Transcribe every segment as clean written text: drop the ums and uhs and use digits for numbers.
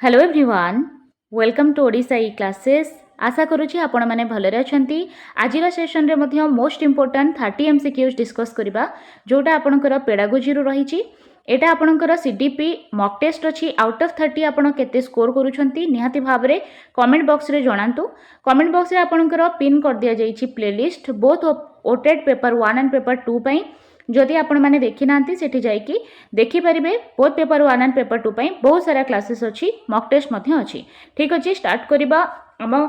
Hello everyone welcome to Odisha E classes. आशा करुँची आपण मैंने भलरे अछंती। आजिर सेशन रे मध्य मोस्ट इम्पोर्टेंट 30 MCQs डिस्कस करबा जोटा आपणकर पेडागोजी रु रहिची। एटा आपणकर सीडीपी मॉक टेस्ट अछि। आउट ऑफ 30 आपण केते स्कोर करूछंती निहाती भाबरे कमेंट बॉक्स रे जणांतु। कमेंट बॉक्स रे आपणकर पिन कर दिया जाईची प्लेलिस्ट बोथ ओटेड पेपर 1 एंड पेपर 2 पई। जदि आपण माने देखि नांती सेठी जाई कि देखि परिबे बोथ पेपर 1 एंड पेपर 2 पई बहुत सारा क्लासेस अछि, मॉक टेस्ट मध्य अछि। ठीक अछि, स्टार्ट करिबा हम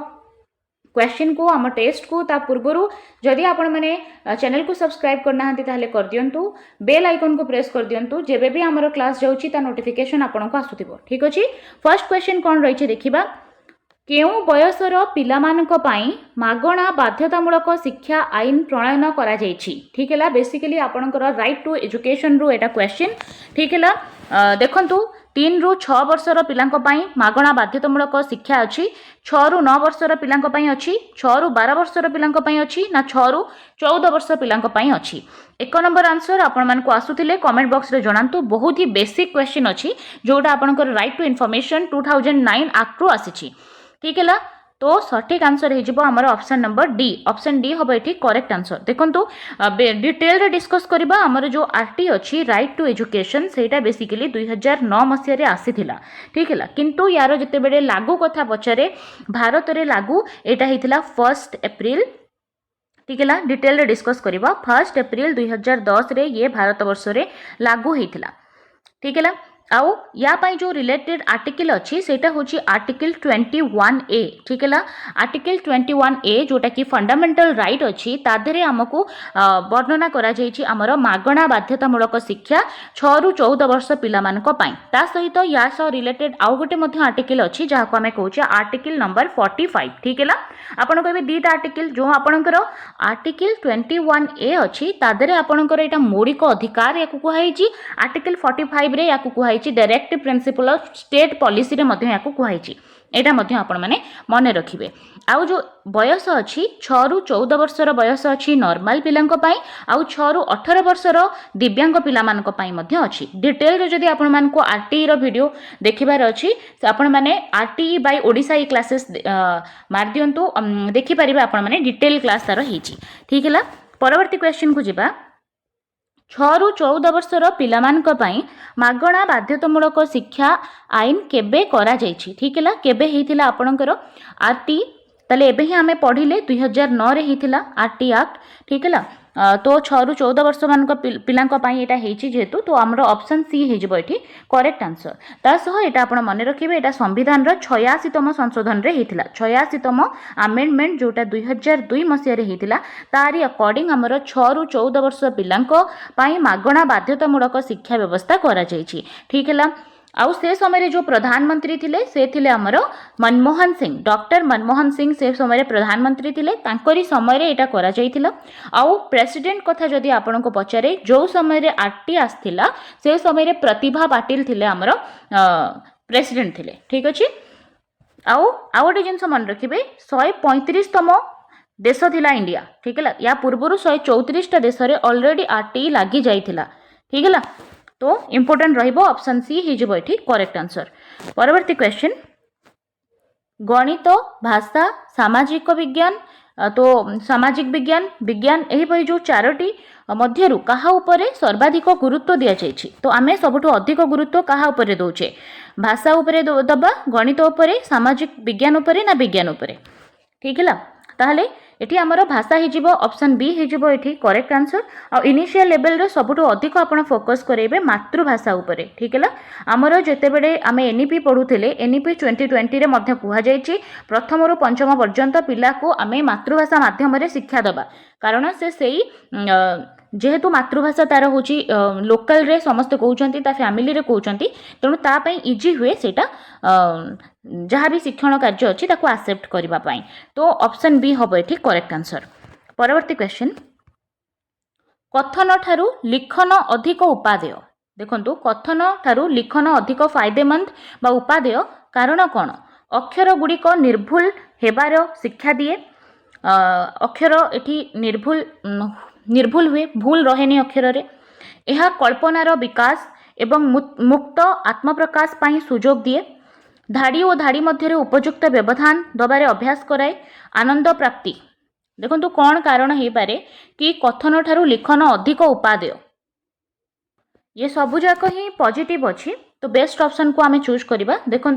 क्वेश्चन को आम टेस्ट को। ता पूर्वरु जदि आपण माने चैनल को सब्सक्राइब करना हंती ताले कर दियंतु, बेल आइकन को प्रेस कर दियंतु, जेबे भी हमर क्लास जाउची ता नोटिफिकेशन आपण को आसुथिबो। ठीक अछि, फर्स्ट क्वेश्चन कोन रहिछि देखिबा। केउ बयसर पिलामानक पाई मागणा बाध्यतामूलक शिक्षा आईन प्रणयन करा जायछि। ठीक है, बेसिकली आपणकर राइट टू एजुकेशन रु एटा क्वेश्चन। ठीक है, देखंतु 3 रु 6 वर्षर पिलांक पाई मागणा बाध्यतामूलक शिक्षा अछि। 6 रु 9 वर्षर पिलांक पाई अछि, 6 रु 12 वर्षर पिलांक पाई अछि ना 6 रु 14 वर्ष पिलांक पाई अछि। 1 नंबर आंसर आपण मान को आसुथिले कमेंट बॉक्स रे जणांतु। बहुत ही बेसिक क्वेश्चन अछि जोटा आपणकर राइट टू इन्फॉर्मेशन 2009 एक्ट रु आसीछि। ठीक है, तो सठिक आंसर हो आमर option number D. Option D हम ये करेक्ट आंसर। देखो डिटेल रे डिस्कस करबा आमर जो आरटी अच्छी राइट टू एजुकेशन सेटा बेसिकली 2009 मसीह आसीथिला। ठीक है, किंतु यार जिते बड़े लागू कथा पचारे भारत रे लागू एटा हिथिला 1 एप्रिल। ठीक है, डिटेल रे डिस्कस करबा 1 एप्रिल 2010 रे ये भारत वर्ष रे लागू हेतिला। ठीक है, आउ या पाई जो रिलेटेड आर्टिकल अच्छी सेटा होची आर्टिकल 21A। ठीक है, आर्टिकल 21A जोटा कि फंडामेंटल राइट अच्छी ताधरे आमको वर्णना करा जायछि आमर मागणा बाध्यतामूलक शिक्षा 6 रु 14 वर्ष पिला मानक पाई। ता सहित या सह रिलेटेड आउ गोटे मध्य आर्टिकल अच्छी जहाँ को आमे कहूचे आर्टिकल नंबर 45। ठीक है, आपण कहबे दीटा आर्टिकल जो आपणकर आर्टिकल 21A अच्छी ताधरे आपणकर एटा मौलिक अधिकार याकु कुहाइछि। आर्टिकल 45 रे याकु कुहाइछि directive principle of state policy रे मध्य याकु कुहाइछि। एटा मध्य आपण माने मने रखिबे। आउ जो बयस अच्छी 6 रु 14 वर्षर बयस अच्छी नॉर्मल पिलांक पाई, आउ 6 रु 18 वर्षर दिव्यांग पिला मानक पाई मध्य अच्छी। डिटेल रे जदि आपण मान को आरटीई रो वीडियो देखिबार अच्छी आपण माने RTE bye Odisha E classes मार दियंतु, देखि परिबे आपण माने डिटेल क्लास तार हिची। ठीक है, परवर्ती क्वेश्चन को जिबा। 6 रु 14 वर्षर पिलामानक पाई मागणा बाध्यतामूलक शिक्षा आईन केबे करा जायछि। ठीक है, केबे हेतिला आपणकर आरटी तले एबे ही आमे पढ़िले 2009 रे हेतिला आरटी एक्ट। ठीक है, तो 6 रु 14 वर्ष मानक पिलांक पाई एटा हेछि जेतु, तो हमरो ऑप्शन सी हे जबो एठी करेक्ट आंसर। ता सह एटा आपण मने रखिबे एटा संविधान रो 86तम संशोधन रे हेतिला। 86तम अमेंडमेंट जोटा 2002 मसिया रे हेतिला। तारी अकॉर्डिंग हमरो 6 रु 14 वर्ष पिलांक पाई मागणा बाध्यतामूलक शिक्षा व्यवस्था करा जायछि। ठीक है, आउ से समय जो प्रधानमंत्री थिले से थिले हमर मनमोहन सिंह, डॉक्टर मनमोहन सिंह से समय प्रधानमंत्री थिले। तांकरी समय रे एटा करा जायतिला। आउ प्रेसिडेंट कथा जदि आपण को पचारे जो समय रे आरटी आस्थिला से समय रे प्रतिभा पाटिल थिले हमर प्रेसिडेंट थिले। ठीक अछि, आउ गोटे जिनस मन रखिबे 135तम देश थिला इंडिया। ठीक है, या पूर्वरु 134टा देश रे ऑलरेडी आरटी लागि जायतिला। ठीक है, तो इम्पोर्टेंट रहिबो ऑप्शन सी ही जबो एठी करेक्ट आंसर। परवर्ती क्वेश्चन गणित भाषा सामाजिक विज्ञान, तो सामाजिक विज्ञान विज्ञान एही परि जो चारोटी मध्यरु कहा उपरे सर्वाधिक गुरुत्व दिया जायछि। तो आमे सबठु अधिक गुरुत्व कहा उपरे दोचे, भाषा उपरे दबा, गणित उपरे, सामाजिक विज्ञान उपरे ना विज्ञान उपरे। ठीक है, ताहले एठी हमर भाषा ही जीवो ऑप्शन बी ही जीवो एठी करेक्ट आंसर। आ इनिशियल लेवल रे सबठु अधिक आपण फोकस करेबे मातृभाषा उपरे। ठीक है, हमर जेते बेडे आमे एनईपी पढुथिले एनईपी 2020 रे मध्य कुहा जायछि प्रथम रु पंचम पर्यंत पिला को आमे मातृभाषा माध्यम रे शिक्षा दबा, कारण से सेही जेहेतु मातृभाषा तार होची लोकल रे समस्त कहउचंती ता फैमिली रे कहउचंती, तेणु ता पई इजी हुए सेटा जहाँ भी शिक्षण कार्य अच्छी ताको एक्सेप्ट करबा पाई। तो ऑप्शन बी हबो एठी करेक्ट आंसर। परवर्ती क्वेश्चन कथन ठारू लिखन अधिक उपादेय। देखंतु कथन ठारू लिखन अधिक फायदेमंद बा उपादेय कारण कोन? अक्षर गुड़िक निर्भुल हेबार शिक्षा दिए। अक्षर एठी निर्भुल हुए, भूल रहेनी अक्षर रे। यह कल्पनार विकास एवं मुक्त आत्मप्रकाश पाई सुजोग दिए। धाड़ी और धाड़ी मध्य उपयुक्त व्यवधान दबारे अभ्यास कराए आनंद प्राप्ति देखो कौन कारण हो पारे कि कथन ठारू लिखन अधिक उपादेय ये सबुजाक ही पॉजिटिव अच्छी तो बेस्ट ऑप्शन को आम चूज करवा देखो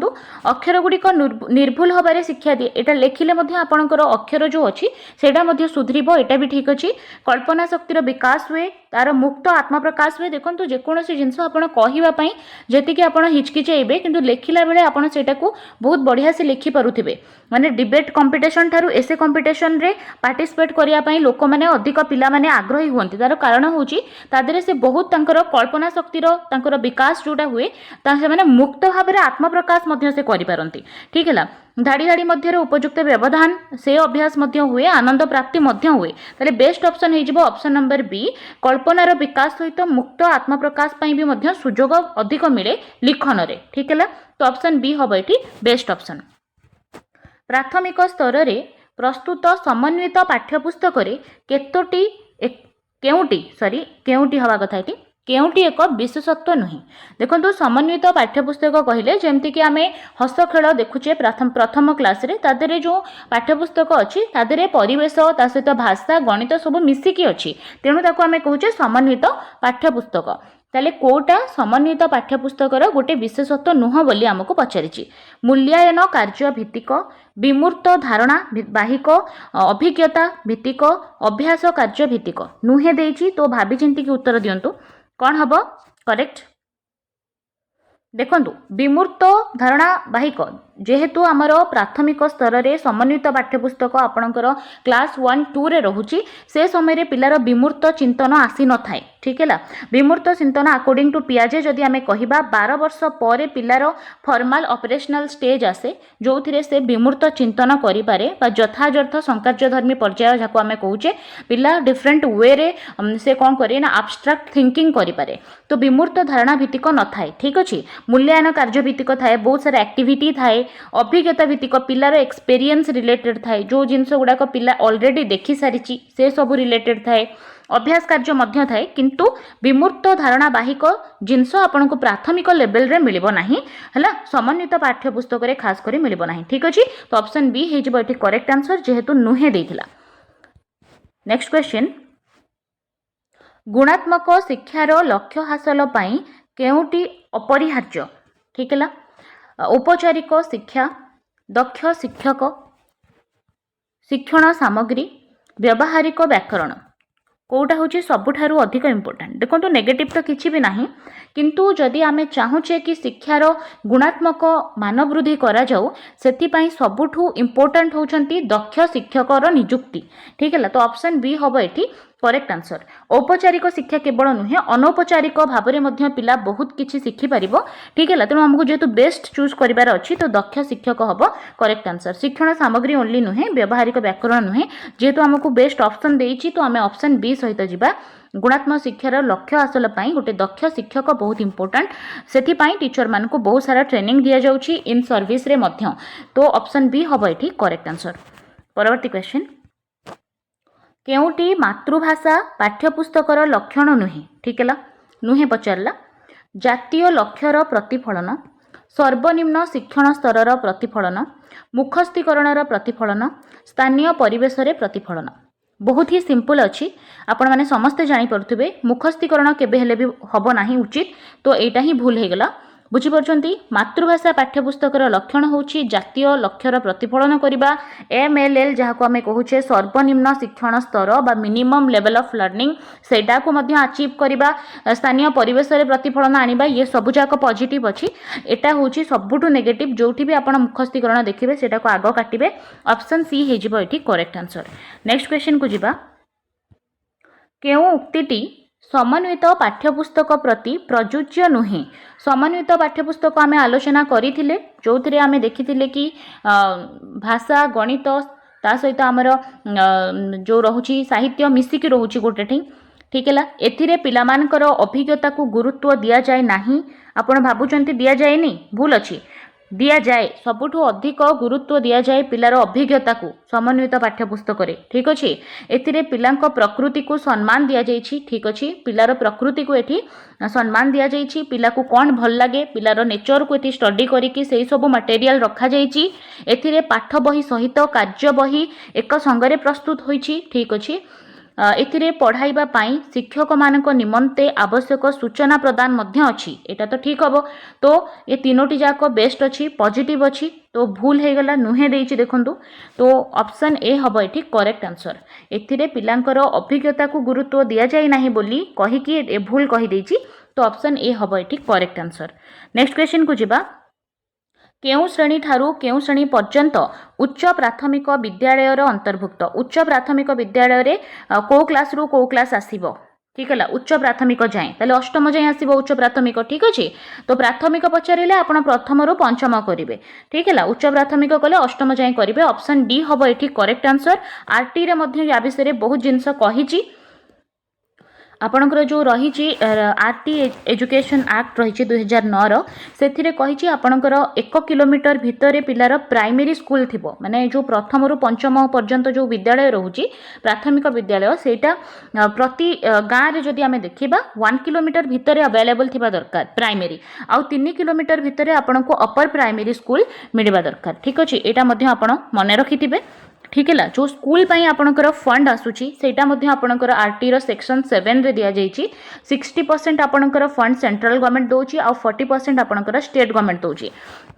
अक्षर गुड़िक निर्भुल हबारे शिक्षा दिए यहाँ लिखिले आपणकर अक्षर जो अच्छी से सुधरब यहाँ भी ठीक अच्छी कल्पना शक्तिर विकास हुए तार मुक्त आत्मप्रकाश हुए देखो जेकोसी जिनस कहवाई जी आप हिचकिचाइबे कि लिखला बेले आपड़ से बहुत बढ़िया से लिखिपे माने डिबेट कंपटीशन ठारू एसे कंपटीशन रे पार्टिसिपेट करने लोक मैंने अधिक पिला माने आग्रही हुंती तार कारण होची तादरे से बहुत तांकर कल्पना शक्तिर तांकर विकास जोटा हुए से मुक्त भाव में आत्मप्रकाश से करिपारंती ठीक है धाड़ी धाड़ी मध्य उपयुक्त व्यवधान से अभ्यास हुए आनंद प्राप्ति हुए ताले बेस्ट ऑप्शन हो ऑप्शन नंबर बी कल्पनार विकास सहित मुक्त आत्मप्रकाश भी सुजोग अधिक मिले लिखन रे ठीक है तो ऑप्शन बी हम ये बेस्ट ऑप्शन प्राथमिक स्तर रे प्रस्तुत समन्वित पाठ्यपुस्तक केतोटी केउटी हवा कथा ये केउटी एक विशेषत्व नुहे देखो समन्वित पाठ्यपुस्तक कहले जमती कि आम हस खेल देखुचे प्रथम क्लास रे तादरे जो पाठ्यपुस्तक अच्छी तादरे परिवेश ता सहित भाषा गणित सब मिसिकी अच्छी तेणु ताको आम कहूचे समन्वित पाठ्यपुस्तक ताले कोटा समन्वित पाठ्यपुस्तकर गोटे विशेषत्व नुह बोली आमको पचारिछि मूल्यायन कार्य भित्तिक विमूर्त धारणा बाहिक अभिज्ञता भित्तिक अभ्यास कार्य भित्तिक नुहे देछि तो भाभी चिंती की उत्तर दियंतु कौन हम करेक्ट देखु विमूर्त धारणा बाहिक जेहेतु आमर प्राथमिक स्तर रे समन्वित पाठ्यपुस्तक आपणकर क्लास 1-2 रे रहुची से समय पिलार विमूर्त चिंतन आसी न थाए ठीक है विमूर्त चिंतन अकॉर्डिंग टू पियाजे जदि आमे कहिबा 12 वर्ष पर पिलार फॉर्मल ऑपरेशनल स्टेज आसे जो थिरे से विमूर्त चिंतन करि पारे बा यथार्थ संकार्यधर्मी पर्याय जाको आमे कहूचे पिला डिफरेंट वे रे से कोन करे ना एब्स्ट्रैक्ट थिंकिंग करि पारे तो विमूर्त धारणा भित्तिक न थाए ठीक अछि मूल्यांकन कार्य भित्तिक थाए बहुत सारा एक्टिविटी थाए अभिज्ञता भित्तिक पिलार एक्सपीरियंस रिलेटेड थाए जो जिनस गुड़ाक पिला ऑलरेडी देखि सारिची से सब रिलेटेड थाए अभ्यास कार्य मध्य थाए किंतु विमूर्त धारणा बाहिक जिनस आपन को प्राथमिक लेवल रे मिलिबो नाही हला समन्वित पाठ्यपुस्तक रे खास करी मिलिबो नाही ठीक अछि तो ऑप्शन बी हे जबो एठी करेक्ट आंसर जेहेतु नुहे देथिला नेक्स्ट क्वेश्चन गुणात्मक शिक्षार लक्ष्य हासिल पई केउटी अपरिहार्य ठीक है औपचारिक शिक्षा दक्ष शिक्षक शिक्षण सामग्री व्यावहारिक व्याकरण कौटा हूँ सबुठारु अधिक इम्पोर्टेंट देखो नेगेटिव तो किसी भी नहीं किंतु जदि आमे चाहूचे कि शिक्षार गुणात्मक मान वृद्धि करा जाऊ सेथिपाई सबुठु इम्पोर्टेंट होचंती दक्ष शिक्षकर नियुक्ति ठीक है तो ऑप्शन बी हम ये करेक्ट आंसर औपचारिक शिक्षा केवल नुहे अनौपचारिक भाव में पिला बहुत किसी शिखि पारिबो ठीक है तेणु आमको जेहेतु बेस्ट चूज करिवार अछि तो दक्ष शिक्षक हम करेक्ट आंसर शिक्षण सामग्री ओनली नुहे व्यावहारिक व्याकरण नुहे जेहेतु आमको बेस्ट ऑप्शन देइछि तो आम ऑप्शन बी सहित जिबा गुणात्मक शिक्षार लक्ष्य हासिल पई गोटे दक्ष शिक्षक बहुत इंपोर्टेंट सेथिपाई टीचर मान को बहुत सारा ट्रेनिंग दिया जाउछि इन सर्विस रे मध्य तो ऑप्शन बी हम एठी करेक्ट आंसर परवर्ती क्वेश्चन केउटी मातृभाषा पाठ्यपुस्तकर लक्षण नुहे ठीक है नुहे पचारला जातीय लक्ष्यर प्रतिफलन सर्वनिम्न शिक्षण स्तरर प्रतिफलन मुखस्थीकरणर प्रतिफलन स्थानीय परिवेश रे प्रतिफलन बहुत ही सिंपल अच्छी आपण मैंने समस्ते जापे मुखस्थीकरण केबे हेले भी हब नहीं उचित तो यहाँ ही भूल हो गला बुझीपार्टी मातृभाषा पाठ्यपुस्तकर लक्षण होची जातीय लक्ष्यर प्रतिफलन करबा MLL जहाँ को आम कहूचे सर्वनिम्न शिक्षण स्तर बा मिनिमम लेवल ऑफ लर्निंग सेटा को मध्य अचीव करबा स्थानीय परिवेश रे प्रतिफलन आनिबा ये सबुजाक पॉजिटिव अच्छी एटा होची सबुठु नेगेटिव जोठी भी आपण मुखस्थीकरण देखिबे सेटा को आग काटिबे ऑप्शन सी हे जिवो एठी करेक्ट आंसर नेक्स्ट क्वेश्चन को जिबा केउ उक्तिटी समन्वित पाठ्यपुस्तक प्रति प्रযোज्य नुहे समन्वित पाठ्यपुस्तक आम आलोचना करथिले जोथिरे आम देखिथिले कि भाषा गणित ता सहित आमर जो रहुची साहित्य मिसिकी रहुची गोटे ठीक है एथिरे पिलामानकर अभिज्ञता को गुरुत्व दिया जाए नाही आपण भाबुचंती दिया जाएनी भूल अच्छी दिया जाए सबुठु अधिक गुरुत्व दिया जाए पिलार अभिज्ञता को समन्वित पाठ्यपुस्तक रे ठीक अछि एथिरे पिलांक प्रकृति को सम्मान दिया जाइछि ठीक अछि पिलार प्रकृति को एठी सम्मान दिया जाइछि पिला को कोन भल लागे पिलार नेचर को एठी स्टडी करिकि सेही सब मटेरियल रखा जाइछि एथिरे पाठ बही सहित कार्य बही एक संगरे प्रस्तुत होइछि ठीक अछि एथिरे पढ़ाइबा पाई शिक्षक मानक निमंते आवश्यक सूचना प्रदान मध्य अछि एटा तो ठीक हबो तो ये तीनोटी जाक बेस्ट अछि पॉजिटिव अछि तो भूल हे गला नुहे देइछि देखंतु तो ऑप्शन ए हबो एठी करेक्ट आंसर एथिरे पिलांकर अभिज्ञता को गुरुत्व दिया जाय नाही बोली कहि कि ए भूल कहि देइछि तो ऑप्शन ए हबो एठी करेक्ट आंसर नेक्स्ट क्वेश्चन को जिबा केउ श्रेणी ठारू केउ श्रेणी पर्यंत उच्च प्राथमिक विद्यालय अंतर्भुक्त उच्च प्राथमिक विद्यालय रे को क्लास रु को क्लास आसीबो ठीक है उच्च प्राथमिक जाए ताले अष्टम जाए आसीबो उच्च प्राथमिक ठीक अछि तो प्राथमिक पचारिले आपण प्रथम रु पंचम करिवे ठीक है उच्च प्राथमिक कले अष्टम जाए करिवे ऑप्शन डी हबो एठी करेक्ट आंसर आरटी रे मध्ये या विषय रे बहुत जिंस कहिछि आपणकर जो रही आरटी एजुकेशन एक्ट रही 2009 रो से कही आपणकर 1 किलोमीटर भितर पिलार प्राइमरी स्कूल थी माने जो प्रथम रु पंचम पर्यंत जो विद्यालय रोचे प्राथमिक विद्यालय सेटा प्रति गाँव में जदि आम देखा 1 किलोमीटर भितर अवेलेबल थी दरकार प्राइमरी आउ 3 किलोमीटर भितर आपन को अपर प्राइमरी स्कूल मिलवा दरकार ठीक अच्छे यहाँ आप मन रखिथे ठीक है जो स्कूल पाई आपणकर फंड आसूची सेटा मध्ये आपणकर आरटी रो सेक्शन 7 रे दिया जाइछि 60% आपणकर फंड सेंट्रल गवर्नमेंट दोची आ 40% आपणकर स्टेट गवर्नमेंट दोची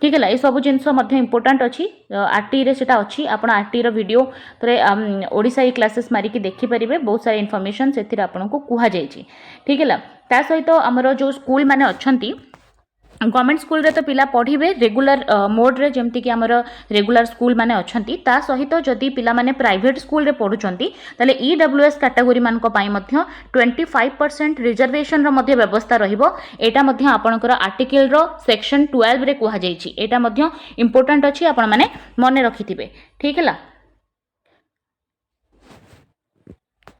ठीक है ये सब जिनस मध्ये इंपोर्टेंट अछि आरटी रे सेटा अछि आपण आरटी रो वीडियो रे ओडिसा ई क्लासेस मारी की देखि परिबे बहुत सारा इन्फॉर्मेशन सेथिरे आपनको कुहा जाइछि ठीक है ता सहित हमर जो स्कूल माने अछंती गवर्नमेंट स्कूल रे तो पिला पढ़िबे रेगुलर मोड रे जेमति कि हमर रेगुलर स्कूल माने अछंती ता सहित जदि पिला माने प्राइवेट स्कूल रे पढुचंती ताले ईडब्ल्यूएस कैटेगरी मान को पाई मध्य 25% रिजर्वेशन रो मध्य व्यवस्था रहिबो एटा मध्य आपनकर आर्टिकल रो सेक्शन 12 रे कुहा जाइछि एटा मध्य इंपोर्टेंट अछि आपण माने मने रखिथिबे ठीक हैला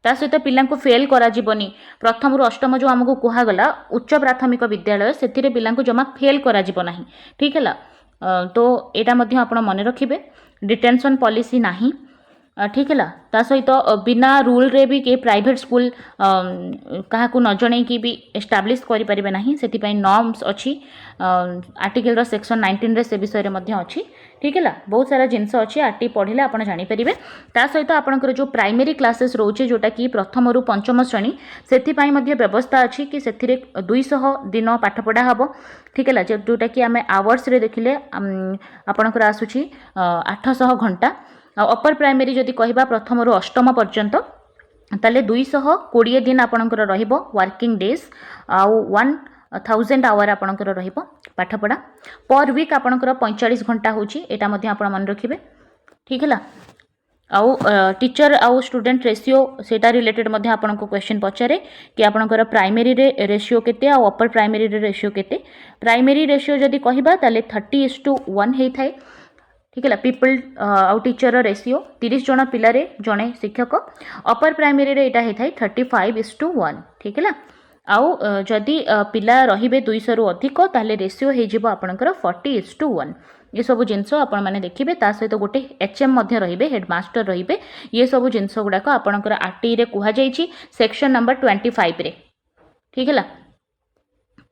ता सहित पिला फेल करा जीवनी प्रथम रु अष्टम जो आमको कहगला उच्च प्राथमिक विद्यालय से पिला जमा फेल करा जीव नाही ठीक है तो यहाँ आप मन रखिए डिटेंशन पॉलिसी नाही ठीक है ता सहित बिना रूल रे भी के प्राइवेट स्कूल क्या न जन कि भी एस्टाब्लिश करें ना से नॉर्म्स अच्छी आर्टिकल सेक्शन 19 रे से विषय में अच्छी ठीक है बहुत सारा जिनस अच्छी आरटी पढ़ले आप जानीपर ता सहित आपंकर जो प्राइमरी क्लासेस रोचे जोटा कि प्रथम रु पंचम श्रेणी से व्यवस्था अच्छी कि 200 दिन पाठपढ़ा हम ठीक है जोटा कि आम आवर्स रे देखिले आपंकर आसूची 800 घंटा अपर प्राइमरी जदि कहबा प्रथम रु अष्टम पर्यंत ताले 220 दिन आपणकर रहिबो वर्किंग डेज आउ 1000 आवर आपणकर रहिबो पाठपढ़ा पर वीक आपणकर 45 घंटा होची एटा मध्ये आपण मन रखिबे ठीक है आउ टीचर आउ स्टूडेंट रेशियो सेटा रिलेटेड मध्ये आपण को क्वेश्चन पचारे कि आपणकर प्राइमरी रे रेशियो केते आउ अपर प्राइमरी रे रेशियो केते प्राइमरी रेशियो जदि कहबा ताले 30:1 हेई थाए ठीक है पीपल आउ टीचर रेशियो 30 जन पिलारे जड़े शिक्षक अपर प्राइमरी रे एटा होता है 35:1 ठीक है आउ जदि पिला रहिबे 200 रु अधिक ताले रेशियो हो जिवो आपनकर 40:1 ये सब जिनस आपण माने देखिबे ता सहित गोटे एचएम मध्य रहिबे हेडमास्टर रहिबे ये सब जिनस गुडाक आपनकर आरटी रे कुहा जाइछि सेक्शन नंबर 25 रे ठीक है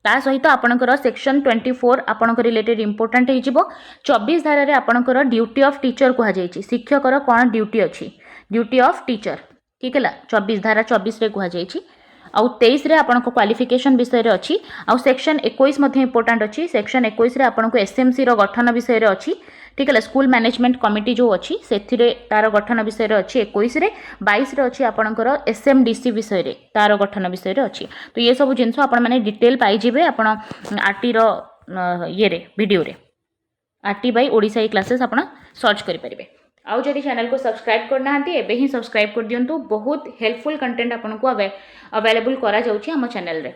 ता सहित आपणकर सेक्शन 24 आपणकर रिलेटेड इंपोर्टेंट हो 24 धारा रे आपणकर ड्यूटी ऑफ टीचर कह जाइछि शिक्षकर कौन ड्यूटी अच्छी ड्यूटी ऑफ टीचर ठीक है 24 धारा 24 रे कह जाइछि आउ 23 रे आपणको क्वालिफिकेशन विषय रे अच्छी आउ सेक्शन 21 मध्ये इंपोर्टेंट अच्छी सेक्शन 21 रे आपणको एसएमसी रो गठन विषय रे अच्छी ठीक है स्कूल मैनेजमेंट कमिटी जो अच्छी से तार गठन विषय रे अच्छी 21 रे 22 रे अच्छी आपणकर एसएमडीसी विषय रे तार गठन विषय रे अच्छी तो ये सब जिनस आपण माने डिटेल पाई जिवे आपण आरटी रो ये रे वीडियो रे आरटी बाय ओडिसा ई क्लासेस आपण सर्च करि परिबे आउ जदि चैनल को सब्सक्राइब करना हांती एबे ही सब्सक्राइब कर दियंतु बहुत हेल्पफुल कंटेंट आपन को अवेलेबल करा जाउछि हम चैनल रे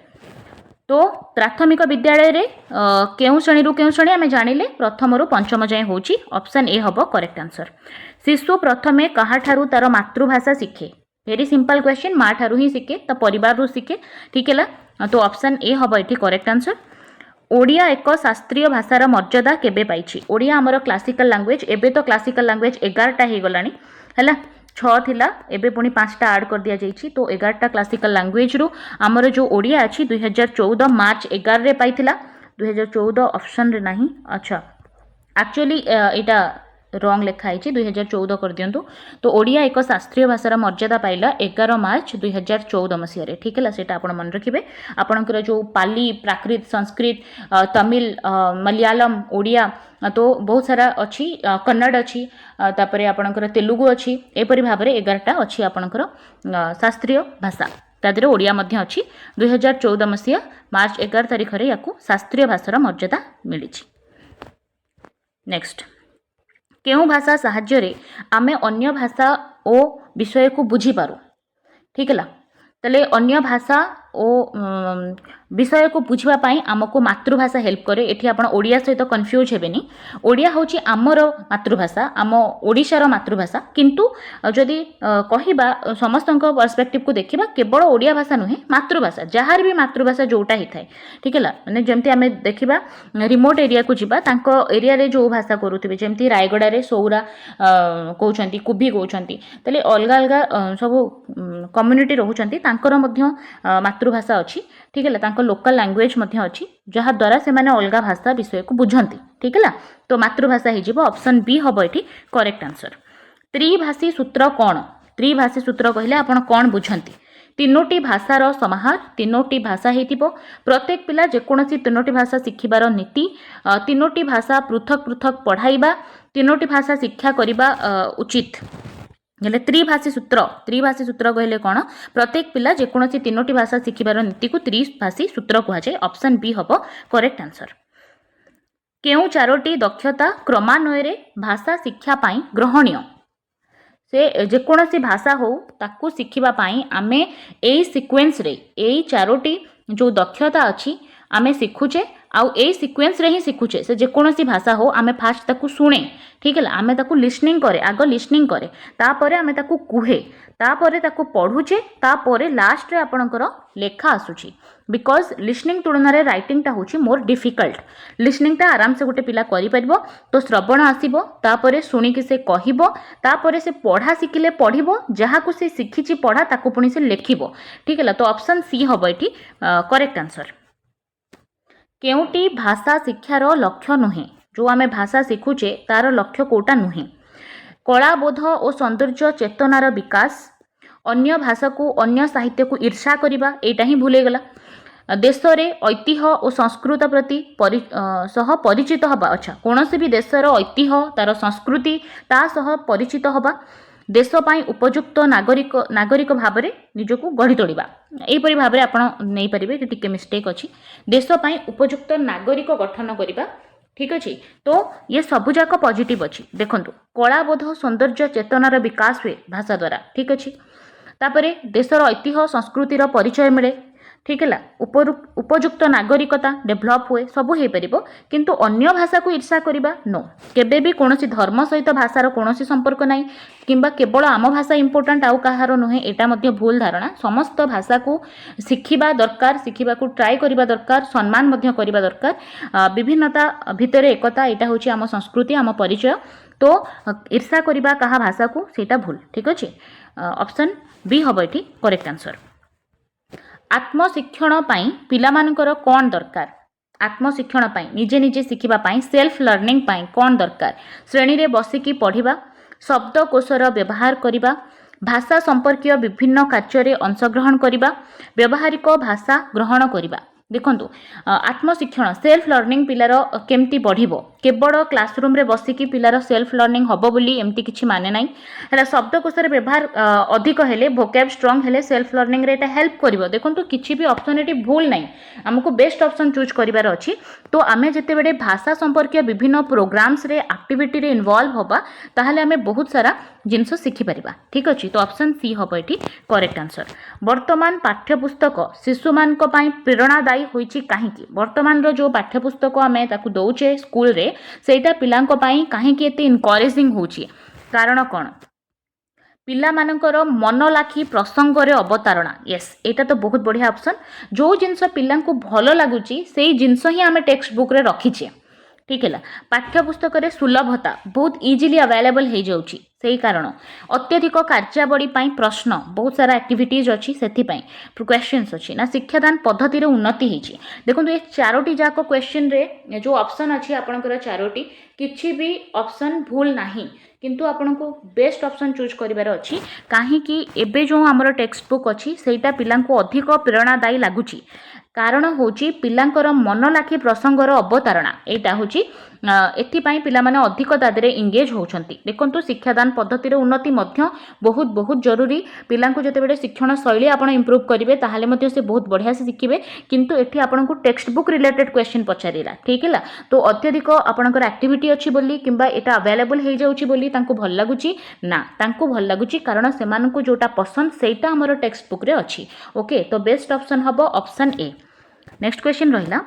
तो प्राथमिक विद्यालय रे केउ श्रेणी रु केउ श्रेणी आमे जानिले प्रथम रु पंचम जाय होछि ऑप्शन ए हबो करेक्ट आंसर शिशु प्रथमे कहा ठारू तार मातृभाषा शिखे वेरी सिंपल क्वेश्चन माँ ठारू ही शिखे तो परिवार रु शिखे ठीक है तो ऑप्शन ए हबो एठी करेक्ट आंसर ओडिया एक शास्त्रीय भाषार मर्यादा केबे पाइछि ओडिया आमर क्लासिकल लैंग्वेज एबे तो क्लासिकल लैंग्वेज 11टा हो गलानी हैला 6 थिला एबे पुणी 5टा ऐड कर दिया जाइछि तो 11टा क्लासिकल लैंग्वेज रु आमर जो ओडिया अछि 2014 मार्च 11 रे पाइथिला 2014 ऑप्शन रे नाही अच्छा एक्चुअली एटा रंग लिखा है 2014 कर दिंतु तो ओडिया एक शास्त्रीय भाषार मर्यादा पाइला 11 मार्च 2014 मसीह ठीक है सेटा आपण मन रखिबे आपणकर जो पाली प्राकृत संस्कृत तमिल मलयालम ओडिया तो बहुत सारा अच्छी कन्नड़ अच्छी तापरे आपणकर तेलुगु अच्छी एपरी भाव में 11टा अच्छी आपणकर शास्त्रीय भाषा तादरे ओडिया मध्य अच्छी 2014 मसीह मार्च 11 तारिख रे याकू शास्त्रीय भाषार मर्यादा मिली। नेक्स्ट केउ भाषा साहाय्य आमे अन्य भाषा ओ विषय को बुझी पारू ठीक है तले अन्य भाषा ओ विषय को बुझा आमको मातृभाषा हेल्प करे एठी आपण ओडिया सहित कन्फ्यूज हेबेनी ओडिया होची आमर मातृभाषा आम ओडिशार मातृभाषा किंतु जदि कहिबा समस्त पर्सपेक्टिव को देखिबा केवल ओडिया भाषा नुहे मातृभाषा जहार भी मातृभाषा जोटा ही थाए ठीक है माने जेमती आमे देखिबा रिमोट एरिया को जिबा तांको एरिया रे जो भाषा करूथिबे जेमती रायगड़ा रे सौरा कहउछंती कुबी कहउछंती तले अलगा अलगा सब कम्युनिटी रहउछंती तांकर मध्य मातृभाषा अच्छी ठीक है तांको लोकल लैंग्वेज मध्य अच्छी जहाँ द्वारा से माने अलगा भाषा विषय को बुझंती ठीक है तो मातृभाषा ही जीवो ऑप्शन बी हबो एठी करेक्ट आंसर। त्रिभाषी सूत्र कौन त्रिभाषी सूत्र कहले आपण कौन बुझंती तीनोटी भाषार समाहार तीनोटी भाषा हेतिबो प्रत्येक पिला जेकोसी तीनोटी भाषा शिखिबार नीति तीनोटी भाषा पृथक पृथक पढ़ाइबा तीनोटी भाषा शिक्षा करिबा उचित हेले त्रिभाषी सूत्र कहले कौन प्रत्येक पिला जेकोसी तीनोटी भाषा शिखिबार नीति को त्रिभाषी सूत्र कहुए ऑप्शन बी हबो करेक्ट आंसर। केउ चारोटी दक्षता क्रमान्वय भाषा शिक्षा पाई ग्रहणीय से जेकोसी भाषा हो ताकू शिखिबा पाई आमे एई सीक्वेंस रे एई चारोटी जो दक्षता अच्छी आमे शिखुचे आउ ए सीक्वेंस रे ही शिखुचे से जेकोसी भाषा हो आमे फास्ट ताकू सुने ठीक है आमे ताकू लिसनिंग करे आग लिसनिंग करे तापरे आमे ताकू कुहे तापरे ताकू पढ़ुचे तापरे लास्ट रे आपणकर लेखा आसुची बिकॉज लिसनिंग तुलना रे राइटिंग टा होची मोर डिफिकल्ट लिसनिंग टा आराम से गोटे पिला करि परिबो तो श्रवण आसीबो तापरे सुनी कि से कहिबो तापरे से पढ़ा शिखिले पढ़िबो जहा को से शिखिची पढ़ा ताकू पुनी से लेखिबो ठीक है तो ऑप्शन सी हबो एठी करेक्ट आंसर। केउटी भाषा शिक्षार लक्ष्य नुहे जो आमे भाषा शिखुचे तार लक्ष्य कोटा नुहे कलाबोध और सौंदर्य चेतनार विकास अन्य भाषा को अन्य साहित्य को ईर्षा करिबा एटा ही भूले गला देश रे ऐतिह्य और संस्कृत प्रति सह परिचित हबा अच्छा कोनोसी भी देशर ऐतिह्य तार संस्कृति ता सह परिचित हबा देश पाई उपयुक्त नागरिक भाव में निजको गढ़ी तोड़िबा एपरी भाव में आपण नहीं पारिबे टिके मिस्टेक अच्छी देश पाई उपयुक्त नागरिक गठन करिबा ठीक अच्छे तो ये सबुजाक पॉजिटिव अच्छी देखंतु कलाबोध सौंदर्य चेतनार विकास हुए भाषा द्वारा ठीक अच्छे तापरे देशर ऐतिह्य संस्कृतिर परिचय मिले ठीक है उपयुक्त नागरिकता डेभलप हुए सब हो पार किंतु अन्य भाषा को ईर्षा करवा नो केबे भी कौन धर्म सहित भाषार कौन संपर्क ना किंबा केवल आम भाषा इंपोर्टाट आउ कहार नुहे एटा मध्य भूल धारणा समस्त भाषा को शिखिबा दरकार शिखिबा को ट्राई करबा दरकार सम्मान मध्य करबा दरकार विभिन्नता भितर एकता यहाँ हूँ आम संस्कृति आम परिचय तो ईर्षा करबा कहा भाषा को सेटा भूल ठीक अच्छे ऑप्शन बी हम ये करेक्ट आंसर। आत्मशिक्षण पाई पिलामानकर कौन दरकार आत्मशिक्षण पाई निजे निजे शिखिबा पाई सेल्फ लर्निंग पाई कौन दरकार श्रेणी रे बसिकी पढ़िबा शब्दकोशर व्यवहार करिबा भाषा संपर्कीय विभिन्न कार्य अंशग्रहण करिबा व्यवहारिक भाषा ग्रहण करिबा देखंतु आत्मशिक्षण सेल्फ लर्निंग पिलार केमती बढ़िबो केवल क्लासरूम रे बसिकी पिलार सेल्फ लर्निंग हबो बोली एमती किछि माने नाही हला शब्दकोशर व्यवहार अधिक हेले वोकैब स्ट्रांग हेले सेल्फ लर्निंग रे एटा हेल्प करिवो देखंतु किछि भी ऑप्शन एटी भूल नाही हमको बेस्ट ऑप्शन चूज करिवार अछि तो आमे जते बेडे भाषा संपर्कीय विभिन्न प्रोग्राम्स रे एक्टिविटी रे इन्वॉल्व होबा ताहाले आमे बहुत सारा जिनस शिखि परिबा ठीक अछि तो ऑप्शन सी हबो एटी करेक्ट आंसर। वर्तमान पाठ्यपुस्तक शिशु मानक पई प्रेरणादायी होईची काहेकि वर्तमान रो जो पाठ्यपुस्तक आमे ताकू दउचे स्कूल रे सेटा पिलांको पई काहेकि एते इनकरेजिंग होची कारण कोन पिला मानकर मन लाखी प्रसंग रे अवतारणा यस एटा तो बहुत बढ़िया ऑप्शन जो जिनस पिला को भल लगुच से जिनस ही आम टेक्स्ट बुक रे रखीचे ठीक है पाठ्यपुस्तक रे सुलभता बहुत इजिली अवेलेबल हो जाउची सही कारण अत्यधिक कार्यावली प्रश्न बहुत सारा एक्टिविटीज अच्छी से क्वेश्चंस अच्छी ना शिक्षादान पद्धति उन्नति होती देखो ये चारोटी जाक क्वेश्चन रे जो ऑप्शन अच्छी आपंकर चारोटी किसी भी ऑप्शन भूल नहीं किंतु आपन को बेस्ट ऑप्शन चूज करिवार अच्छी कहीं एबे जो आमर टेक्स्ट बुक अच्छी सेटा पिला को अधिक प्रेरणादायी लगुच कारण होची पिलांकर मन लाखी प्रसंगर अवतारणा एटा होची एथिपाई पिला माने अधिक तादरे इंगेज होउछंती देखंतु शिक्षादान पद्धति उन्नति मध्य बहुत बहुत जरूरी पिला को जते बेले शिक्षण शैली आपण इंप्रूव करिवे ताहाले मध्य से बहुत बढ़िया से शिखिबे किंतु एठी आपण को टेक्स्ट बुक रिलेटेड क्वेश्चन पचारिला ठीक है तो अत्यधिक आपणकर एक्टिविटी अछि बोली किंबा एटा अवेलेबल हो जाउची बोली तांको भल लागुची ना तांको भल लागुची कारण सेमान को जोटा पसंद सेटा हमर टेक्स्ट बुक रे अछि ओके तो बेस्ट ऑप्शन हबो ऑप्शन ए नेक्स्ट क्वेश्चन रहिला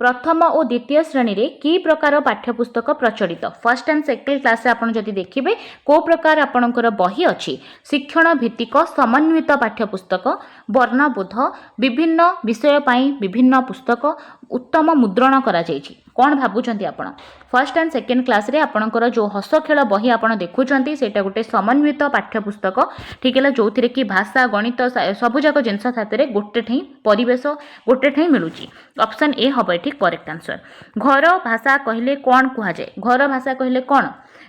प्रथम और द्वितीय श्रेणी रे की प्रकार पाठ्यपुस्तक प्रचलित फर्स्ट एंड सेकेंड क्लास आपन जदि देखिबे को प्रकार आपनकर बही अछि शिक्षण भित्तिक समन्वित पाठ्यपुस्तक वर्णबोध विभिन्न विषय पाई विभिन्न पुस्तक उत्तम मुद्रण करा जायछि कौन भाबुचंती आपण फर्स्ट एंड सेकेंड क्लास रे आपनकर जो हस खेल बही आपण देखुचंती सेटा गोटे समन्वित पाठ्यपुस्तक ठीक है जो थिरे कि भाषा गणित सबु जाक जिनस साथे गोटे ठई परिवेश गोटे ठई मिलुची ऑप्शन ए हबो ठीक करेक्ट आंसर घर भाषा कहले कौन कुहा जाए घर भाषा कहले कौन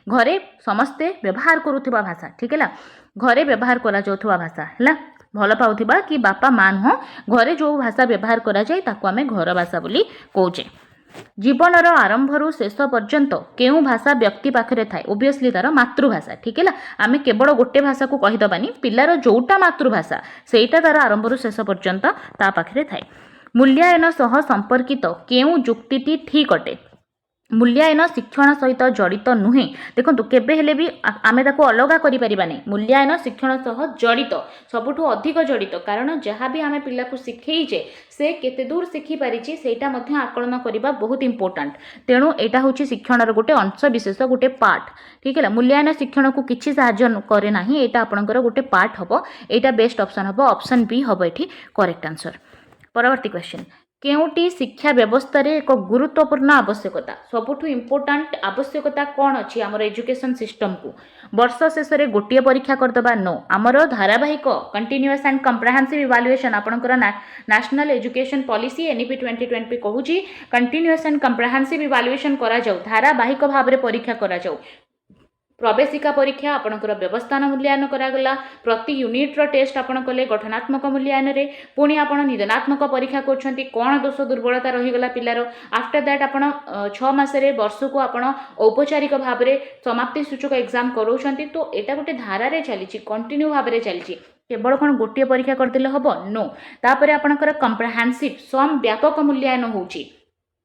घरे समस्ते व्यवहार करुथिबा भाषा ठीक है घरे व्यवहार करा जाउथबा भाषा है भल पाउथिबा कि बापा मां नुह घरे जो भाषा व्यवहार करा जाए ताको आमे घर भाषा बोली कहूचे जीवनर आरंभरू शेष पर्यंत केउ भाषा व्यक्ति पाखरे थाए ओबियसली तार मातृभाषा ठीक है आमे केवल गोटे भाषा को कहीदबानी पिलार जोटा मातृभाषा सेटा तार आरंभरू शेष पर्यंत ता पाखरे थाए मूल्यायन सह संपर्कित केउ जुक्तिटी ठीक अटे मूल्यायन शिक्षण सहित जड़ित नुहे देखो केबे हेले भी आमे ताको अलगा करि परिबा नै मूल्यायन शिक्षण सह जड़ित सबुठु अधिक जड़ित कारण जहाँ भी आमे पिला को शिखेइजे से केते दूर शिखि पारिछि सेटा मध्य आकलन करिबा बहुत इंपोर्टेंट तेणु एटा होछि शिक्षणर गोटे अंश विशेष गोटे पार्ट ठीक है मूल्यायन शिक्षण को किछि साहाय्य करे नाही एटा आपनकर गोटे पार्ट हबो एटा बेस्ट ऑप्शन हबो ऑप्शन बी हबो एठी करेक्ट आंसर परवर्ती क्वेश्चन केउटी शिक्षा व्यवस्था रे एक गुरुत्वपूर्ण आवश्यकता सबुठु इंपोर्टेंट आवश्यकता कौन अच्छी आमर एजुकेशन सिस्टम को वर्ष शेष में गोटे परीक्षा करदबा नो आमर धारावाहिक कंटिन्यूअस एंड कंप्रेहेंसिव इवैल्यूएशन आपनकर नेशनल एजुकेशन पॉलिसी एनईपी 2020 कहूची कंटिन्यूअस एंड कंप्रेहेंसिव इवैल्यूएशन करा जाऊ धारावाहिक भाव में परीक्षा करा जाऊ प्रवेशिका परीक्षा आपणकर व्यवस्थान मूल्यांकन करागला प्रति यूनिट रो टेस्ट आपण कले गठनात्मक मूल्यांकन रे पुणी आपण निदानात्मक परीक्षा करछंती कोन दोष दुर्बलता रहीगला पिलार आफ्टर दैट आपण 6 मास रे वर्ष को आपण औपचारिक भाव रे समाप्ति सूचक एग्जाम करोछंती तो एटा गोटे धारा रे चलीची कंटिन्यू भाव रे चलीची केवल कौन गोटे परीक्षा करदेले हबो नो तापरे आपणकर कंप्रेहेंसिव सम व्यापक मूल्यांकन होउची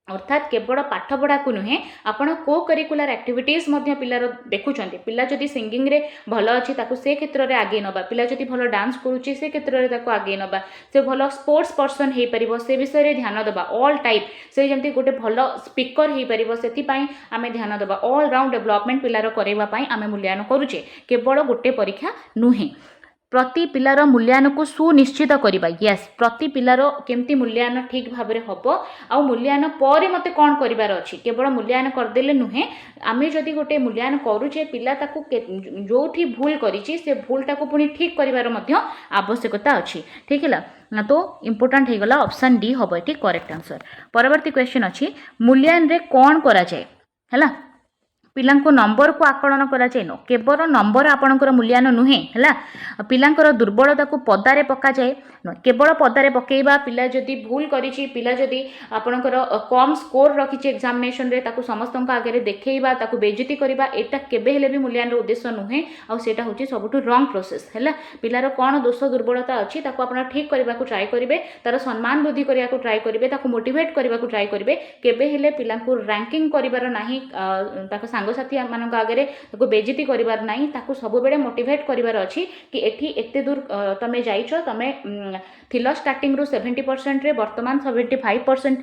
अर्थात केवल पाठ पढ़ा को नुहे आपण को करिकुलर एक्टिविटीज मध्य पिलार देखुचंती पिला जदि सिंगिंग रे भल अछि ताको से क्षेत्र रे आगे नबा पिला जदि भल डांस करूची से क्षेत्र रे ताको आगे नबा से भल स्पोर्ट्स पर्सन हे परिबो से विषय रे ध्यान देबा ऑल टाइप से जेमति गोटे भल स्पीकर हे परिबो सेति पई आमे ध्यान देबा ऑल राउंड डेवलपमेंट पिलार करेबा पई आमे मूल्यांकन करूचे केवल गोटे परीक्षा नुहे प्रति पिलार मूल्यांकन को सुनिश्चित करबा यस प्रति पिलार केमती मूल्यांकन ठीक भाव में हम आ मूल्यांकन पर मत कौन करार अच्छी केवल मूल्यांकन करदेले नुहे आम जदि गोटे मूल्यांकन करुचे पिला ताकू जो भूल करिछि से भूलटा को पुणी ठीक करार आवश्यकता अच्छी ठीक है तो इम्पोर्टाट हो गला ऑप्शन डी हम ये करेक्ट आंसर परवर्ती क्वेश्चन अच्छी मूल्यांकन रे कौन करा जाए है पिलांको नंबर को आकलन करा जाए न केवल नंबर आपणकर मूल्यांकन नुहे है पिलांकर दुर्बलता को पदारे पका जाए न केवल पदारे पकेबा पिला जदि भूल करिछि पिला जदि आपणकर कम स्कोर रखिछि एग्जामिनेशन रे ताको समस्तक आगे देखैबा ताको बेइज्जती करबा एटा केबे हेले भी मूल्यांकन उद्देश्य नुहे आ सेटा होछि सबुठु रॉन्ग प्रोसेस है पिलार कौन दोष दुर्बलता अछि ताको आपण ठीक करबा को ट्राई करिवे तार सम्मान वृद्धि करिया को ट्राई करिवे ताको मोटिवेट करबा को ट्राई करिवे केबे हेले पिला को रैंकिंग करिवार नाही ताको सांगसाथी मानक आगे ताको बेइज्जती करिवार नाही ताको सब बेले मोटिवेट करिवार अछि कि एठी एते दूर तमे जाइछो तमे थिलो स्टार्टिंग रु 70% रे वर्तमान 75%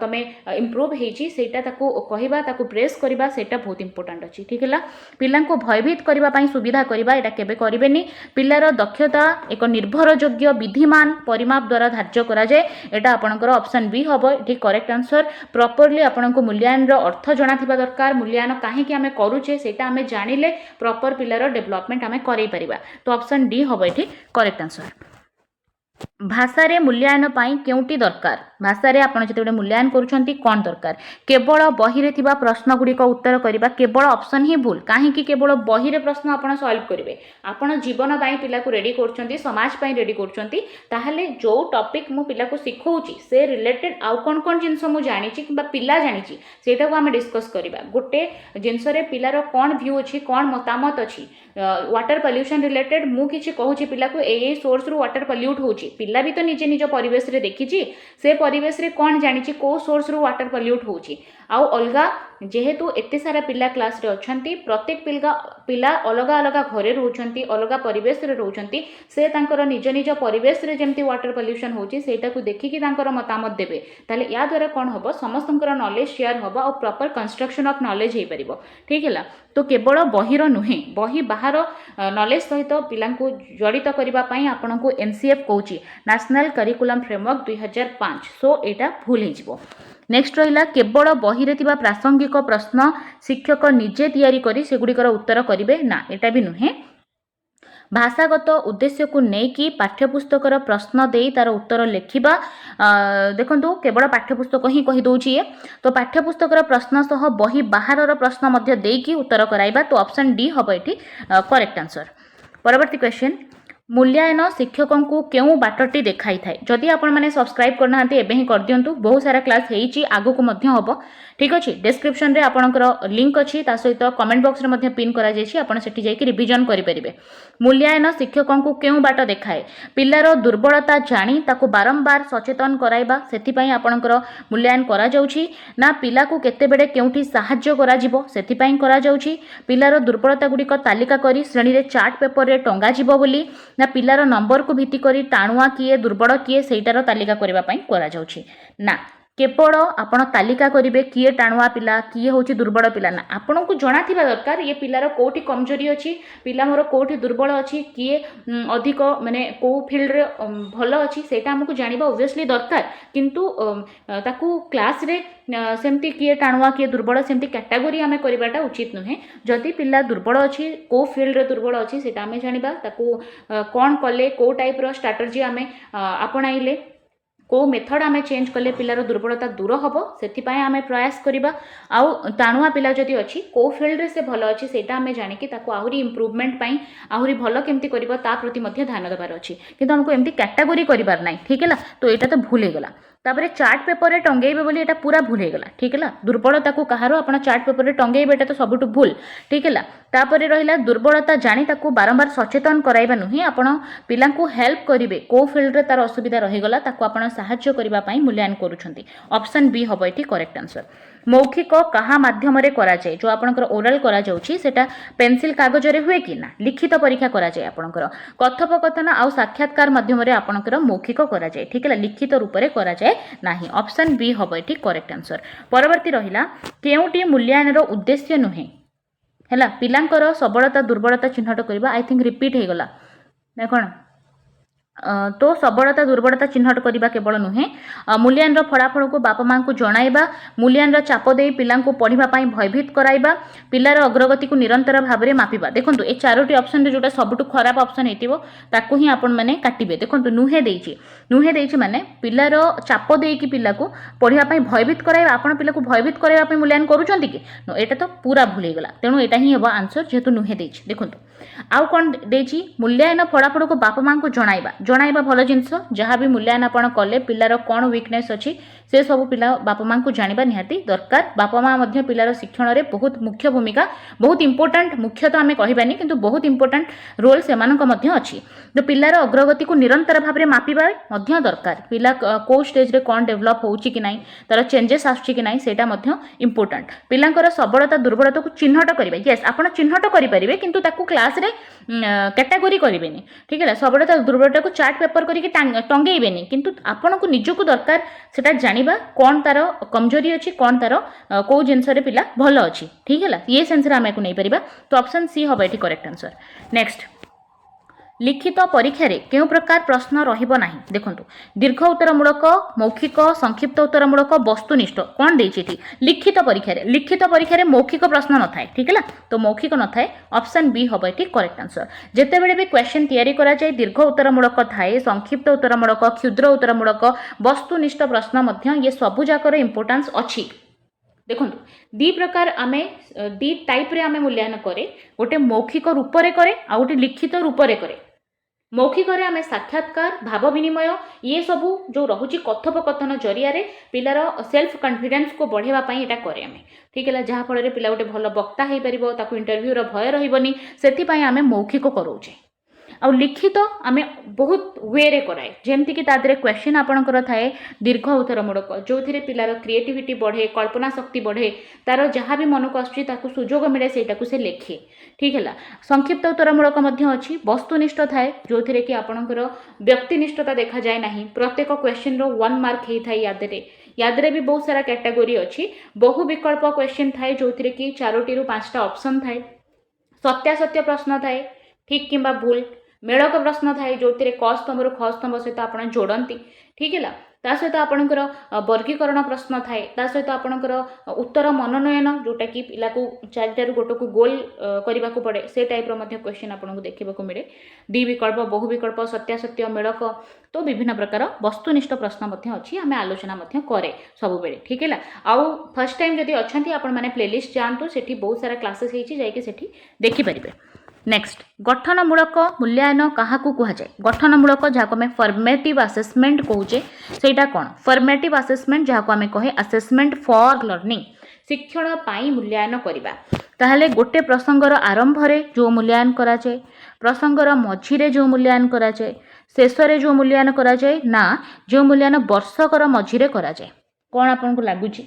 तमे इंप्रूव हेची सेटा ताको कहिबा ताको प्रेस करिबा सेटा बहुत इंपोर्टेंट अछि ठीक है पिला को भयभीत करिबा पई सुविधा करिबा एटा केबे करिबेनी पिलार दक्षता एक निर्भरयोग्य विधिमान परिमाप द्वारा धार्य करा जाय एटा आपनकर ऑप्शन बी हबो ठीक करेक्ट आंसर प्रॉपर्ली आपनको मूल्यांकन रो अर्थ जणा थिबा दरकार मूल्यांकन काहे कि हमें करूचे सेटा हमें जानिले प्रॉपर पिलार डेवलपमेंट हमें करै परिबा तो ऑप्शन डी हबो ठीक करेक्ट आंसर भाषा रे मूल्यांकन पाई केउटी दरकार भाषा रे आपण जते मूल्यांकन करूछंती कोन दरकार केवल बही रे थिबा प्रश्न गुडी को उत्तर करिबा केवल ऑप्शन ही भूल काहे कि केवल बही रे प्रश्न आपण सॉल्व करिवे आपण जीवन पाई पिला को रेडी करछंती समाज पाई रेडी करछंती ताहाले जो टॉपिक मु पिला को सिखौची से रिलेटेड आउ कोन कोन जिंस मु जानिची किबा पिला जानिची सेटा को हम डिस्कस करिबा गोटे जिंस रे पिलार कोन व्यू अछि कोन मतामत अछि वाटर पोल्यूशन रिलेटेड मु किछि कहूची पिला को ए सोर्स रु वाटर पोल्यूट होची पिला भी तो निजे निज परिवेश रे देखिची से परिवेश रे कोन जानिची को सोर्स रु वाटर पोल्यूट होची आउ अलगा जेहेतु एते सारा पिला क्लास रे अछंती प्रत्येक पिला अलग अलग घरे रहउछंती अलग परिवेश रे रहउछंती से तांकर निज निज परिवेश रे जेमती वाटर पोल्यूशन होची सेटा को देखि कि तांकर मतामत देबे ताले या द्वारा कोन हबो समस्तंकर नॉलेज शेयर हबो और प्रॉपर कंस्ट्रक्शन ऑफ नॉलेज हे परिबो ठीक हैला तो केवल बहिर नुहे बही बाहर नॉलेज सहित पिला को जड़ित करबा पई आपनको एनसीएफ कहूची नेशनल करिकुलम फ्रेमवर्क 2005 सो एटा भूल हे जिवो नेक्स्ट रहिला केवल बही रे थिबा प्रासंगिक प्रश्न शिक्षक निजे तैयारी करी सेगुडीकर उत्तर करिवे ना एटा भी नुहे भाषागत उद्देश्य को नेकी पाठ्यपुस्तकर प्रश्न देई तार उत्तर लिखिबा देखंतु केवल पाठ्यपुस्तक ही कहि दउची ये तो पाठ्यपुस्तकर प्रश्न सह बही बाहरर प्रश्न मध्य देकी उत्तर कराइबा तो ऑप्शन डी हबो एठी करेक्ट आंसर परवर्ती क्वेश्चन मूल्यांकन शिक्षकों को केउ बाटटी देखाई थाए जदि आपण माने सब्सक्राइब करना एबे ही कर दियंतु बहुत सारा क्लास हेची आगो को मध्य हबो ठीक अछि डिस्क्रिप्शन रे आपनकर लिंक अछि ता सहित कमेंट बॉक्स रे मध्य पिन करा जेछि आपण सेठी जाई कि रिवीजन करि परिबे मूल्यांकन शिक्षकों को केउ बाट देखाए पिल्लार दुर्बलता जानी ताको बारंबार सचेतन कराइबा सेति पई आपनकर मूल्यांकन करा जाउछि ना पिला को केते बेडे केउठी सहाय्य करा जिवो सेति पई करा जाउछि पिल्लार दुर्बलता गुडी को तालिका करी श्रेणी रे चार्ट पेपर रे टंगा जिवो बोली ना पिलार नंबर को भित्ति करी टाणुआ किए दुर्बल किए सेटार तालिका करबा पई करा जाउछि ना केवल आपण तालिका करिवे किए टाणुआ पिला किए होची दुर्बल पिला ना आपण को जणा थिबा दरकार ये पिलार कोठी कमजोरी अछि पिला मोर कोठी दुर्बल अछि किए अधिक माने को फील्ड रे भलो अछि सेटा हमकु जानिबा ऑब्वियसली दरकार किंतु ताकू क्लास रे सेमती किए टाणुआ किए दुर्बल सेमती कैटेगरी हमें करबाटा उचित नुहे जदि पिला दुर्बल अछि को फील्ड रे दुर्बल अछि सेटा हमें जानिबा ताकू कोन कले को टाइप रो स्ट्रेटजी हमें आपणाइले को मेथड आमे चेंज कले पिलार दुर्बलता दूर हबो सेति पय आमे प्रयास करिबा आउ टाणुआ पिला जदि अछि को फील्ड रे से भलो अछि सेटा आमे जानि कि ताको आहुरी इंप्रूवमेंट पय आहुरी भलो केमति करिबा ता प्रति मध्ये ध्यान देबार अछि किंतु हमको एमति कैटेगरी करिबार नै ठीक हैला तो एटा तो भूल हे गेला तापरे चार्ट पेपर रे टंगेइबे बोली एटा पूरा भूल हे गेला ठीक हैला दुर्बलता को कहारो आपण चार्ट पेपर रे टंगेइबे एटा तो सबटु भूल ठीक हैला तापरे रहिला दुर्बलता जानि ताको बारंबार सचेतन कराइबा नुही आपण पिला को हेल्प करिवे को फील्ड रे तार असुविधा रहि गेला ताको आपण सहाय्य करिबा पई मूल्यांकन करूछंती ऑप्शन बी हबो एठी करेक्ट आंसर मौखिक कहा माध्यम रे करा जाय जो आपनकर ओरल करा जाउची सेटा पेंसिल कागज रे हुए कि ना लिखित परीक्षा करा जाय आपनकर कथोपकथन आ साक्षात्कार माध्यम रे आपनकर मौखिक करा जाय ठीक है लिखित रूप रे करा जाय नाही ऑप्शन बी हबो एठी करेक्ट आंसर परवर्ती रहिला केउटी मूल्यांकन रो उद्देश्य नुहे हैला पिलांकर सबलता दुर्बलता चिन्हट करबा आई थिंक रिपीट हे गला ना कोन तो सबलता दुर्बलता चिन्हट करबा केवल नुहे मूल्यांकन फलाफल को बापा मां को जणाइबा मूल्यांकन चाप देई पिला को पढ़िबा पई भयभीत कराइबा पिलार अग्रगति को निरंतर भाव में मापिबा देखंतु ए चारोटी ऑप्शन रे जोटा सबटु खराब ऑप्शन हेतिबो ताकू ही आपण माने काटिबे देखंतु नुहे देइछि माने पिलार चाप देई कि पिला को पढ़िबा पई भयभीत कराइबा आपण पिला को भयभीत कराइबा पई मूल्यांकन करूचंती कि एटा तो पूरा भूल हे गला तेनु एटा ही हेबा आंसर जेतु नुहे देइछि देखंतु आउ कौन देछि मूल्यांकन फलाफल को बापा माँ को जणाइबा भल जिनस जहाँ भी मूल्यांकन आपण कले पिलार कौन वीकनेस अच्छी से सब पिला बापा माँ को जानिबा निहाती दरकार। बापा माँ मध्य पिलार शिक्षण रे बहुत मुख्य भूमिका बहुत इंपोर्टेंट मुख्य तो आम कहबानी किंतु बहुत इंपोर्टेंट रोल से अच्छी। तो पिलार अग्रगति को निरंतर भाव में मापिबा मध्य दरकार पिला को स्टेज रे कौन डेभलप होउची कि नहीं तार चेंजेस आसुची कि नहीं सेटा मध्य इंपोर्टेंट। पिलांकर सबलता दुर्बलता को चिन्हट करिवे यस आपण चिन्हट करि परिबे किंतु ताकू क्लास रे कैटेगोरी करेंगे ठीक है सबलता दुर्बलता को चार्ट पेपर करके टंगेबेनी किंतु आपन को निजको दरकार सेटा जानिबा कौन तार कमजोरी अच्छी कौन तार कौ जिनस पिला भल अच्छी ठीक है ये सेंस रे आमे को नहीं परिबा। तो ऑप्शन सी हबा एठी करेक्ट आंसर। नेक्स्ट लिखित परीक्षा रे केउ प्रकार प्रश्न रहिबो नाही देखंतु दीर्घ उत्तरमूलक मौखिक संक्षिप्त उत्तरमूलक वस्तुनिष्ठ कौन देछि एठी लिखित परीक्षा रे मौखिक प्रश्न न थाए ठीक है तो मौखिक न थाए ऑप्शन बी हबो एठी करेक्ट आंसर। जेते बेले भी क्वेश्चन तयारी करा जाय दीर्घ उत्तरमूलक थाए संक्षिप्त उत्तरमूलक क्षुद्र उत्तरमूलक वस्तुनिष्ठ प्रश्न मध्य ये सबु जाकर इंपोर्टेंस अछि। देखो दी प्रकार आमे दी टाइप रे आमे मूल्यांकन करे गोटे मौखिक रूप रे करे आ गोटे लिखित रूप रे करे। मौखिक रे आमे साक्षात्कार भाव विनिमय ये सबू जो रहुची कथोपकथन जरिया रे पिलार सेल्फ कॉन्फिडेंस को बढ़ेवा पई एटा करे आमे ठीक है जहाँ फल रे पिला गोटे भल वक्ता हेई परिबो ताकू इंटरव्यू रो भय रहिबनी सेति पई आमे मौखिक करोचे। आ लिखित आमे बहुत वे रे कराए जेमती कि तादरे क्वेश्चन आपणकर थाए दीर्घ उत्तरमूलक जो थिरे पिलार क्रिएटिविटी बढ़े कल्पना शक्ति बढ़े तार जहाँ भी मन को आसुची ताकू सुजोग मिले सेटाकू से लेखे ठीक है। संक्षिप्त उत्तरमूलक मध्य अच्छी वस्तुनिष्ठ थाए जो थिरे कि आपणकर व्यक्तिनिष्ठता देखा जाए नहीं प्रत्येक क्वेश्चन रो 1 मार्क ही थाए याद रे भी बहुत सारा कैटेगोरी अच्छी बहु विकल्प क्वेश्चन थाए जो थिरे कि 4टी रु 5टा ऑप्शन थाए सत्यासत्य प्रश्न थाए ठीक किंबा भूल मेड़क प्रश्न थाए जो क स्तंभ रु ख स्तंभ सहित आप जोड़ती ठीक है ता सहित आपणकर वर्गीकरण प्रश्न थाए ता सहित आपणकर उत्तर मनोनयन जोटा कि पिला को 4टारू गोटे को गोल करने को पड़े से टाइप क्वेश्चन आपको देखा मिले डी विकल्प बहु विकल्प सत्यासत्य मेड़क तो विभिन्न प्रकार वस्तुनिष्ठ प्रश्न अच्छी आम आलोचना करे सब बेले ठीक है। आउ फर्स्ट टाइम जदि अच्छा आपण मैंने प्लेलिस्ट जातु से बहुत सारा क्लासेस होती देखिपारे। नेक्स्ट गठनमूलक मूल्यांकन क्या कहुए गठनमूलक जहाँ आम फॉर्मेटिव असेसमेंट कहुचे सेटा कौन फॉर्मेटिव असेसमेंट जहाँ आम कहे असेसमेंट फॉर लर्निंग शिक्षण पाई मूल्यांकन करवा ताहले गोटे प्रसंगर आरंभ रे जो मूल्यांकन कराए प्रसंगर मझिरे जो मूल्यांकन कराए शेष रे जो मूल्यांकन कराए ना जो मूल्यांकन वर्षकर मझिरे कराए कौन आपको लगुच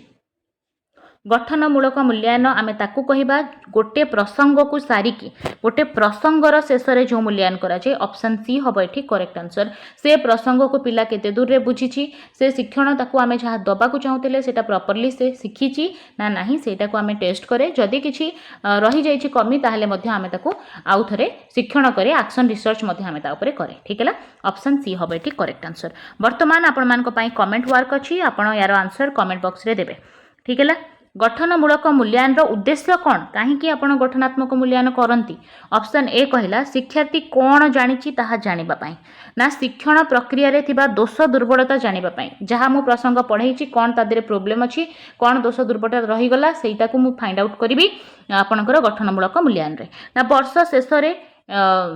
गठनमूलक मूल्यांकन आम ताकू कहबा गोटे प्रसंग को सारिकी गोटे प्रसंगर शेष रे जो मूल्यांकन कराए ऑप्शन सी हम ये करेक्ट आंसर। से प्रसंग को पिला केते दूर रे बुझीची से शिक्षण ताकू आम जहाँ दबाकू चाहूले सेटा प्रॉपर्ली से शिखीची ना नहीं सेटा को आम टेस्ट करे जदि किसी रही जाइए कमी ताहले मध्य आम ताकू आउ थरे शिक्षण करे एक्शन रिसर्च मध्य आम ता उपरे करे ठीक है ऑप्शन सी हम ये करेक्ट आंसर। वर्तमान आपण मानक पई कमेंट वर्क अच्छी आपण यार आंसर कमेंट बॉक्स रे देबे ठीक है। गठनमूलक मूल्यांकन उद्देश्य कौन कहीं आपण गठनात्मक मूल्यांकन करती ऑप्शन ए कहला शिक्षार्थी कौन जानी ताहा जानिबा पई ना शिक्षण प्रक्रिया रे थिबा दोष दुर्बलता जानिबा पई जहाँ मु प्रसंग पढ़ाई कौन तादरे प्रोब्लेम अच्छी कौन दोष दुर्बलता रहीगला सेटा को मु फाइंड आउट करी आपणकर गठनमूलक मूल्यांकन रे ना वर्ष शेष रे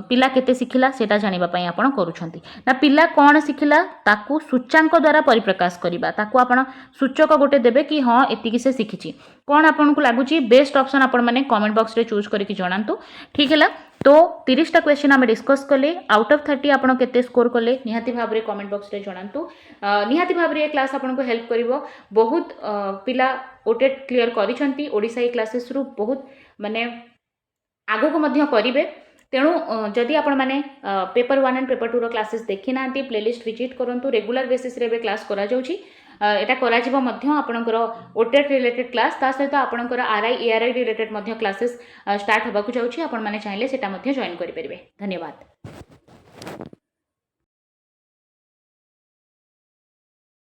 पिला केते शिखिला सेटा जानिबा पई आपण करूछंती ना पिला कौन शिखिला ताकू सूचांक द्वारा परिप्रकाश करिबा ताकू आपण सूचक गोटे देबे कि हां एतिकी से शिखिची कौन आपन को लागुची बेस्ट ऑप्शन आपण माने कमेंट बॉक्स रे चूज करके जणांतु ठीक है। तो 30टा क्वेश्चन आम डिस्कस कले आउट ऑफ 30 आपण केते स्कोर कले निहाती भाव रे कमेंट बॉक्स रे जणांतु निहाती भाव रे क्लास आपण को हेल्प करिवो बहुत पिला ओटेट क्लियर करिसंती ओडिसा ई क्लासेस रु बहुत माने आगो को मध्य करिवे तेणु जदि आपण माने पेपर 1 एंड पेपर 2 रो क्लासेस देखि नांती प्लेलिस्ट विजिट करंतु रेगुलर बेसिस रे बे क्लास करा जाउची एटा करा जिवो मध्य आपणकर ओटेट रिलेटेड क्लास ता सहित आपणकर आरआई एआरआई रिलेटेड मध्य क्लासेस स्टार्ट होबाकू जाउची आपण माने चाहिले सेटा मध्य जॉइन करि परिबे। धन्यवाद।